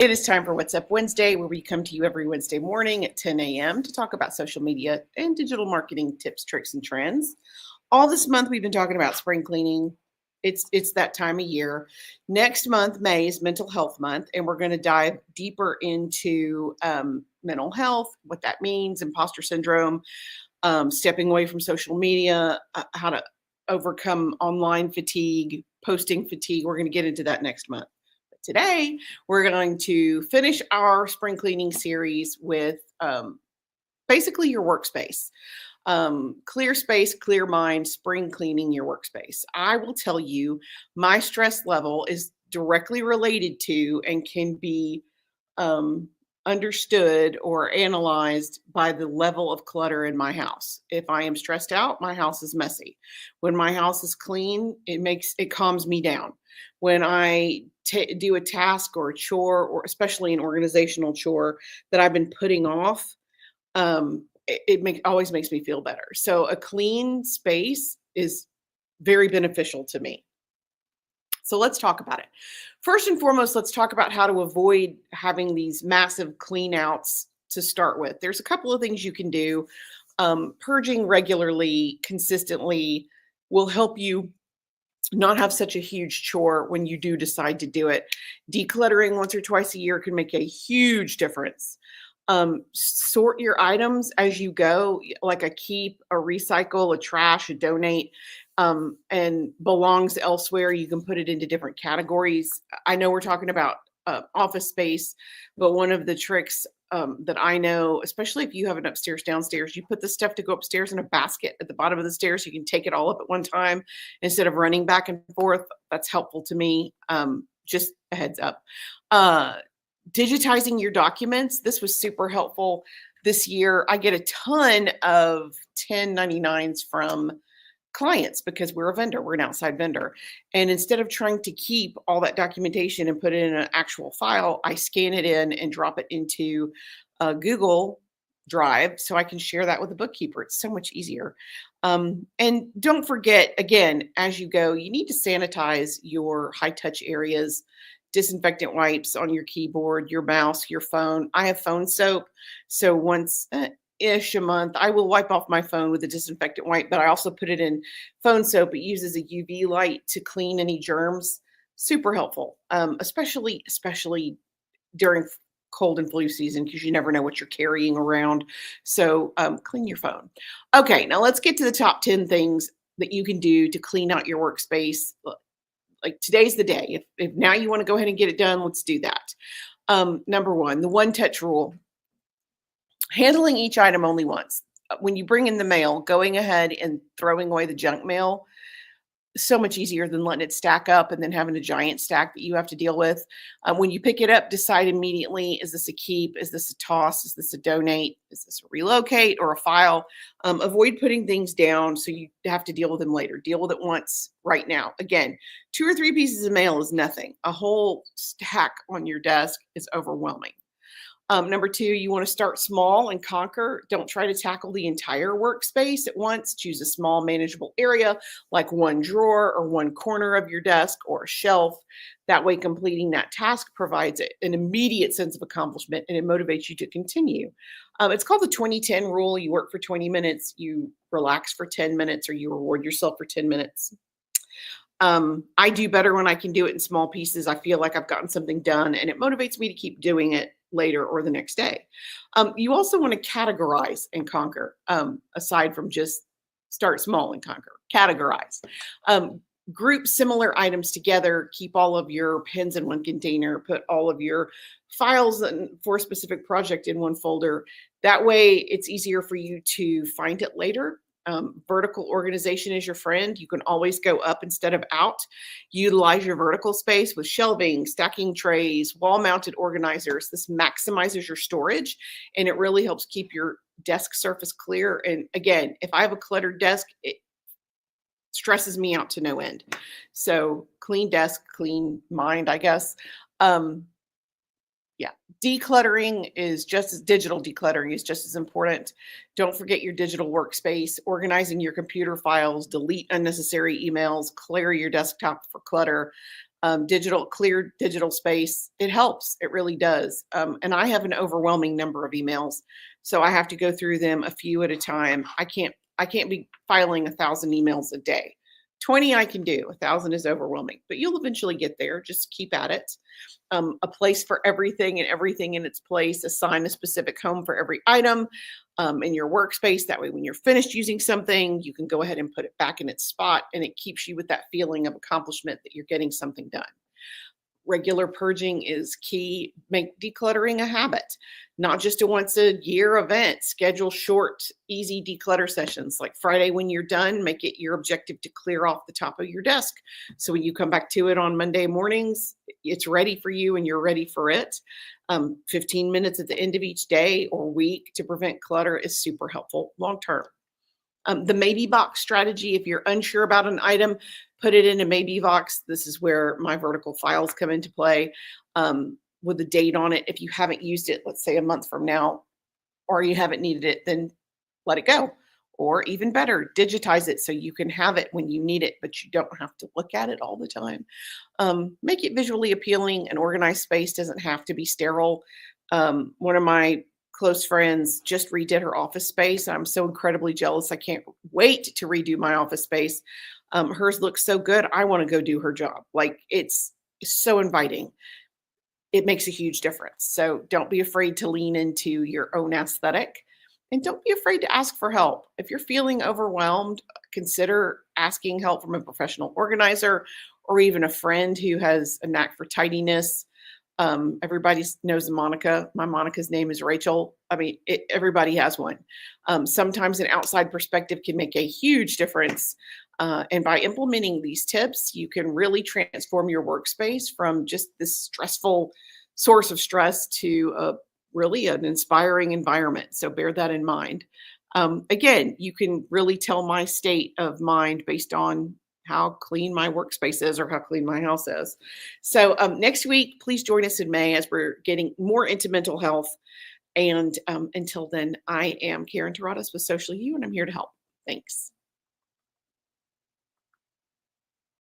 It is time for What's Up Wednesday, where we come to you every Wednesday morning at 10 a.m. to talk about social media and digital marketing tips, tricks, and trends. All this month, we've been talking about spring cleaning. It's that time of year. Next month, May, is Mental Health Month, and we're going to dive deeper into mental health, what that means, imposter syndrome, stepping away from social media, how to overcome online fatigue, posting fatigue. We're going to get into that next month. Today, we're going to finish our spring cleaning series with basically your workspace. Clear space, clear mind, spring cleaning your workspace. I will tell you, my stress level is directly related to and can be understood or analyzed by the level of clutter in my house. If I am stressed out, my house is messy. When my house is clean, it calms me down. When I do a task or a chore, or especially an organizational chore that I've been putting off, always makes me feel better. So a clean space is very beneficial to me. So let's talk about it. First and foremost, let's talk about how to avoid having these massive clean outs to start with. There's a couple of things you can do. Purging regularly, consistently will help you not have such a huge chore when you do decide to do it. Decluttering once or twice a year can make a huge difference. Sort your items as you go, like a keep, a recycle, a trash, a donate, and belongs elsewhere. You can put it into different categories. I know we're talking about office space, but one of the tricks that I know, especially if you have an upstairs, downstairs, you put the stuff to go upstairs in a basket at the bottom of the stairs. You can take it all up at one time instead of running back and forth. That's helpful to me. Just a heads up. Digitizing your documents. This was super helpful this year. I get a ton of 1099s from clients because we're a vendor, we're an outside vendor. And instead of trying to keep all that documentation and put it in an actual file, I scan it in and drop it into Google Drive so I can share that with the bookkeeper. It's so much easier. And don't forget, again, as you go, you need to sanitize your high touch areas. Disinfectant wipes on your keyboard, your mouse, your phone. I have phone soap. So once ish a month, I will wipe off my phone with a disinfectant wipe, but I also put it in phone soap. It uses a UV light to clean any germs. Super helpful, especially during cold and flu season, because you never know what you're carrying around. So clean your phone. Okay, now let's get to the top 10 things that you can do to clean out your workspace. Like today's the day. If now you want to go ahead and get it done, let's do that. Number one, the one touch rule. Handling each item only once. When you bring in the mail, going ahead and throwing away the junk mail, so much easier than letting it stack up and then having a giant stack that you have to deal with. When you pick it up, decide immediately, is this a keep? Is this a toss? Is this a donate? Is this a relocate or a file? Avoid putting things down so you have to deal with them later. Deal with it once right now. Again, 2 or 3 pieces of mail is nothing. A whole stack on your desk is overwhelming. Number 2, you want to start small and conquer. Don't try to tackle the entire workspace at once. Choose a small, manageable area like one drawer or one corner of your desk or a shelf. That way, completing that task provides an immediate sense of accomplishment and it motivates you to continue. It's called the 20-10 rule. You work for 20 minutes, you relax for 10 minutes, or you reward yourself for 10 minutes. I do better when I can do it in small pieces. I feel like I've gotten something done and it motivates me to keep doing it later or the next day. You also want to categorize and conquer, aside from just start small and conquer. Categorize. Group similar items together. Keep all of your pens in one container. Put all of your files for a specific project in one folder. That way, it's easier for you to find it later. Vertical organization is your friend. You can always go up instead of out. Utilize your vertical space with shelving, stacking trays, wall-mounted organizers. This maximizes your storage, and it really helps keep your desk surface clear. And again, if I have a cluttered desk, it stresses me out to no end. So clean desk, clean mind, I guess. Yeah, decluttering is just as digital decluttering is just as important. Don't forget your digital workspace, organizing your computer files, delete unnecessary emails, clear your desktop for clutter. clear digital space. It helps. It really does. And I have an overwhelming number of emails, so I have to go through them a few at a time. I can't be filing 1,000 emails a day. 20 I can do. 1,000 is overwhelming, but you'll eventually get there. Just keep at it. A place for everything and everything in its place. Assign a specific home for every item in your workspace. That way, when you're finished using something, you can go ahead and put it back in its spot, and it keeps you with that feeling of accomplishment that you're getting something done. Regular purging is key. Make decluttering a habit, not just a once a year event. Schedule short, easy declutter sessions. Like Friday, when you're done, make it your objective to clear off the top of your desk. So when you come back to it on Monday mornings, it's ready for you and you're ready for it. 15 minutes at the end of each day or week to prevent clutter is super helpful long term. The maybe box strategy, if you're unsure about an item, put it in a maybe box. This is where my vertical files come into play, with a date on it. If you haven't used it, let's say a month from now, or you haven't needed it, then let it go. Or even better, digitize it so you can have it when you need it, but you don't have to look at it all the time. Make it visually appealing. An organized space doesn't have to be sterile. One of my close friends just redid her office space. I'm so incredibly jealous. I can't wait to redo my office space. Hers looks so good. I want to go do her job. Like, it's so inviting. It makes a huge difference. So don't be afraid to lean into your own aesthetic, and don't be afraid to ask for help. If you're feeling overwhelmed, consider asking help from a professional organizer or even a friend who has a knack for tidiness. Everybody knows Monica. My Monica's name is Rachel. I mean, everybody has one. Sometimes an outside perspective can make a huge difference. And by implementing these tips, you can really transform your workspace from just this stressful source of stress to really an inspiring environment. So bear that in mind. Again, you can really tell my state of mind based on how clean my workspace is or how clean my house is. So next week, please join us in May as we're getting more into mental health. And until then, I am Karen Terradas with Social You, and I'm here to help. Thanks.